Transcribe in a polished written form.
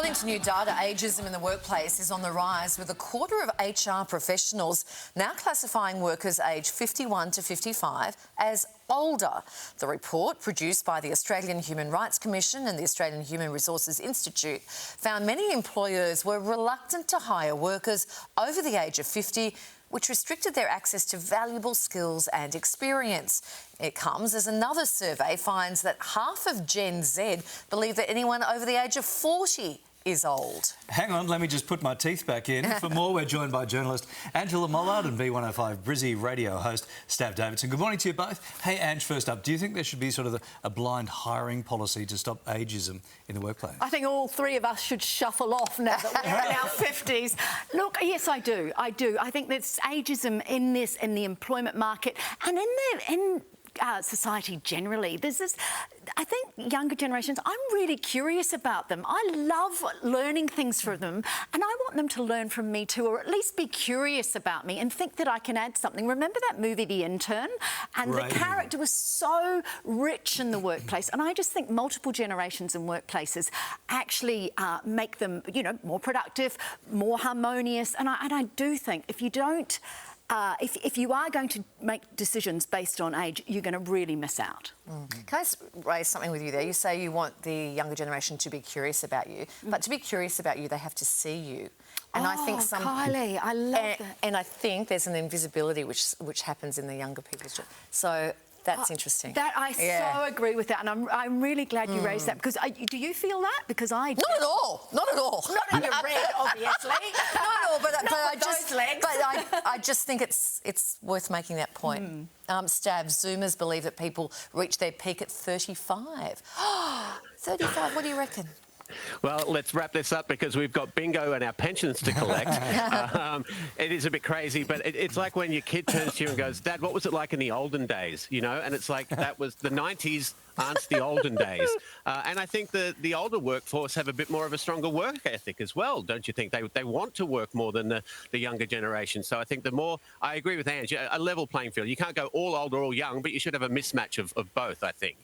According to new data, ageism in the workplace is on the rise, with a quarter of HR professionals now classifying workers aged 51 to 55 as older. The report, produced by the Australian Human Rights Commission and the Australian Human Resources Institute, found many employers were reluctant to hire workers over the age of 50, which restricted their access to valuable skills and experience. It comes as another survey finds that half of Gen Z believe that anyone over the age of 40 is old. Hang on, let me just put my teeth back in. For more, we're joined by journalist Angela Mollard and B105 Brizzy radio host Stav Davidson. Good morning to you both. Hey, Ange, first up, do you think there should be sort of a blind hiring policy to stop ageism in the workplace? I think all three of us should shuffle off now that we're in our 50s. Look, yes, I do. I think there's ageism in the employment market and in society generally. There's this, I think younger generations, I'm really curious about them. I love learning things from them, and I want them to learn from me too, or at least be curious about me and think that I can add something. Remember that movie, The Intern? And the character was so rich in the workplace, and I just think multiple generations in workplaces actually make them, you know, more productive, more harmonious, and I do think if you don't if you are going to make decisions based on age, you're going to really miss out. Can I raise something with you there? You say you want the younger generation to be curious about you, but to be curious about you, they have to see you. And I think Kylie, I love that. And I think there's an invisibility which happens in the younger people's... So that's interesting. That I so agree with that, and I'm really glad you raised that, because do you feel that? Because I do. Not at all. Not at all. Not in your red, obviously. Not at all. But I just think it's worth making that point. Stav, Zoomers believe that people reach their peak at 35. 35. What do you reckon? Well, let's wrap this up because we've got bingo and our pensions to collect. It is a bit crazy, but it's like when your kid turns to you and goes, "Dad, what was it like in the olden days?" You know, and it's like that was the 90s. Aren't the olden days. And I think the older workforce have a bit more of a stronger work ethic as well, don't you think? They want to work more than the younger generation. So I think the more... I agree with Ange, a level playing field. You can't go all old or all young, but you should have a mismatch of both, I think.